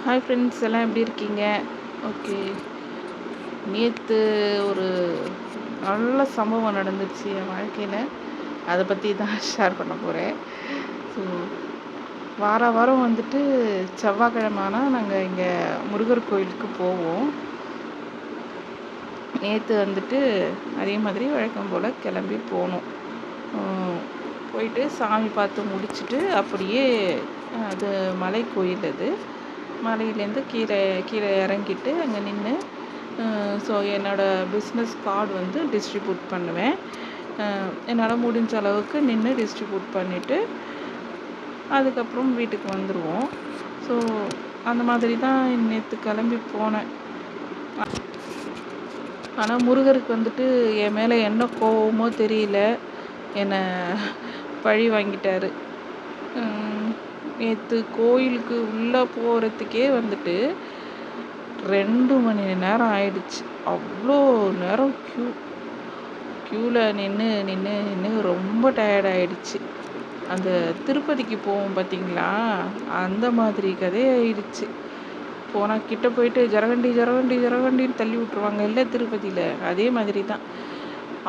Hi friends, எல்லாம் எப்படி இருக்கீங்க? ஓகே. நேற்று ஒரு நல்ல சம்பவம் நடந்துச்சு என் வாழ்க்கையில். அதை பற்றி தான் ஷேர் பண்ண போகிறேன். ஸோ வாரம் வந்துட்டு செவ்வாய்க்கிழமை ஆனால் நாங்கள் இங்கே முருகர் கோயிலுக்கு போவோம். நேற்று வந்துட்டு அதே மாதிரி வழக்கம் போல் கிளம்பி போனோம். போயிட்டு சாமி பார்த்து முடிச்சுட்டு அப்படியே அது மலை கோயில். அது மலையிலேருந்து கீழே கீழே இறங்கிட்டு அங்கே நின்று ஸோ என்னோடய பிஸ்னஸ் கார்டு வந்து டிஸ்ட்ரிபியூட் பண்ணுவேன். என்னால் முடிஞ்ச அளவுக்கு நின்று டிஸ்ட்ரிபியூட் பண்ணிவிட்டு அதுக்கப்புறம் வீட்டுக்கு வந்துடுவோம். ஸோ அந்த மாதிரி தான் நேற்று கிளம்பி போனேன். ஆனால் முருகருக்கு வந்துட்டு என் மேலே என்ன கோவமோ தெரியல, என்னை பழி வாங்கிட்டாரு. நேற்று கோயிலுக்கு உள்ளே போகிறதுக்கே வந்துட்டு 2 மணி நேரம் ஆயிடுச்சு. அவ்வளோ நேரம் க்யூவில் நின்று ரொம்ப டயர்ட் ஆகிடுச்சு. அந்த திருப்பதிக்கு போவோம் பார்த்தீங்களா, அந்த மாதிரி கதையாயிடுச்சு. போனால் கிட்ட போயிட்டு ஜரகண்டின்னு தள்ளி விட்ருவாங்க இல்லை திருப்பதியில், அதே மாதிரி தான்.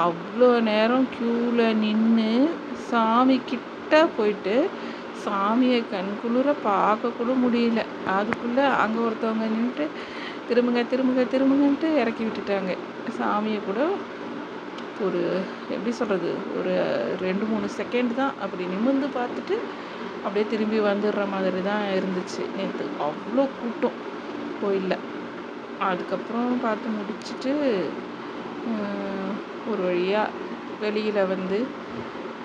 அவ்வளோ நேரம் க்யூவில் நின்று சாமி கிட்ட போயிட்டு சாமியை கண்குளிர பார்க்கக்கூட முடியல. அதுக்குள்ளே அங்கே ஒருத்தவங்க நின்றுட்டு திரும்புங்கன்ட்டு இறக்கி விட்டுட்டாங்க. சாமியை கூட ஒரு எப்படி சொல்கிறது, ஒரு 2-3 செகண்ட் தான் அப்படி நிமிர்ந்து பார்த்துட்டு அப்படியே திரும்பி வந்துடுற மாதிரி தான் இருந்துச்சு நேற்று. அவ்வளோ கூட்டம் கோயிலில். அதுக்கப்புறம் பார்த்து முடிச்சுட்டு ஒரு வழியாக வெளியில் வந்து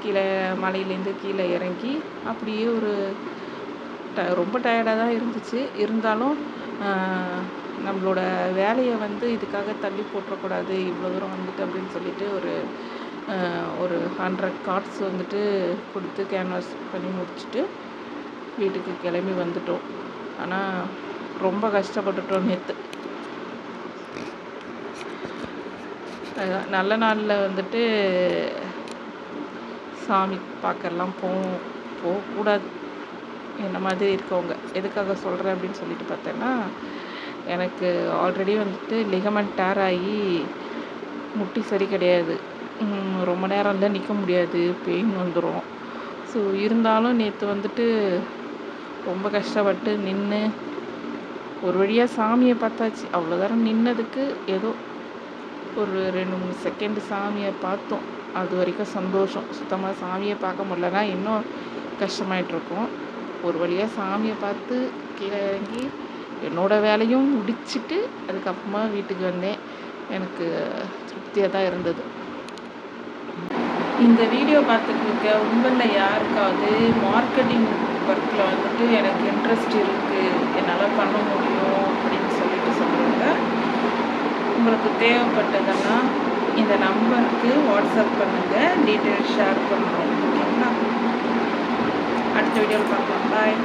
கீழே மலையிலேருந்து கீழே இறங்கி அப்படியே ஒரு ரொம்ப டயர்டாக தான் இருந்துச்சு. இருந்தாலும் நம்மளோட வேலையை வந்து இதுக்காக தள்ளி போட்டுறக்கூடாது, இவ்வளோ தூரம் வந்துட்டு அப்படின்னு சொல்லிட்டு ஒரு 100 கார்ட்ஸ் வந்துட்டு கொடுத்து கேன்வாஸ் பண்ணி முடிச்சுட்டு வீட்டுக்கு கிளம்பி வந்துட்டோம். ஆனால் ரொம்ப கஷ்டப்பட்டுட்டோம் நேற்று. நல்ல நாளில் வந்துட்டு சாமி பார்க்கலாம் போகக்கூடாது. என்ன மாதிரி இருக்கவங்க எதுக்காக சொல்கிறேன் அப்படின்னு சொல்லிட்டு பார்த்தேன்னா, எனக்கு ஆல்ரெடி வந்துட்டு லிகமெண்ட் டேர் ஆகி முட்டி சரி கிடையாது. ரொம்ப நேரம் தான் நிற்க முடியாது, பெயின் வந்துடும். ஸோ இருந்தாலும் நேற்று வந்துட்டு ரொம்ப கஷ்டப்பட்டு நின்று ஒரு வழியாக சாமியை பார்த்தாச்சு. அவ்வளோ நேரம் நின்னதுக்கு ஏதோ ஒரு 2-3 செகண்டு சாமியை பார்த்தோம். அது வரைக்கும் சந்தோஷம். சுத்தமாக சாமியை பார்க்க முடியலன்னா இன்னும் கஷ்டமாயிட்ருக்கும். ஒரு வழியாக சாமியை பார்த்து கீழே இறங்கி என்னோடய வேலையும் முடிச்சுட்டு அதுக்கப்புறமா வீட்டுக்கு வந்தேன். எனக்கு திருப்தியாக தான் இருந்தது. இந்த வீடியோ பார்த்துட்டு இருக்க உங்களில் யாருக்காவது மார்க்கெட்டிங் ஒர்க்கில் வந்துட்டு எனக்கு இன்ட்ரெஸ்ட் இருக்குது, என்னால் பண்ண முடியும் அப்படின்னு சொல்லிட்டு சொல்லுவாங்க. உங்களுக்கு தேவைப்பட்டதுன்னா இந்த நம்பருக்கு வாட்ஸ்அப் பண்ணுங்கள், டீட்டெயில்ஸ் ஷேர் பண்ணுறோம். ஓகேங்களா? அடுத்த வீடியோவில் பார்க்கலாம். பாய்.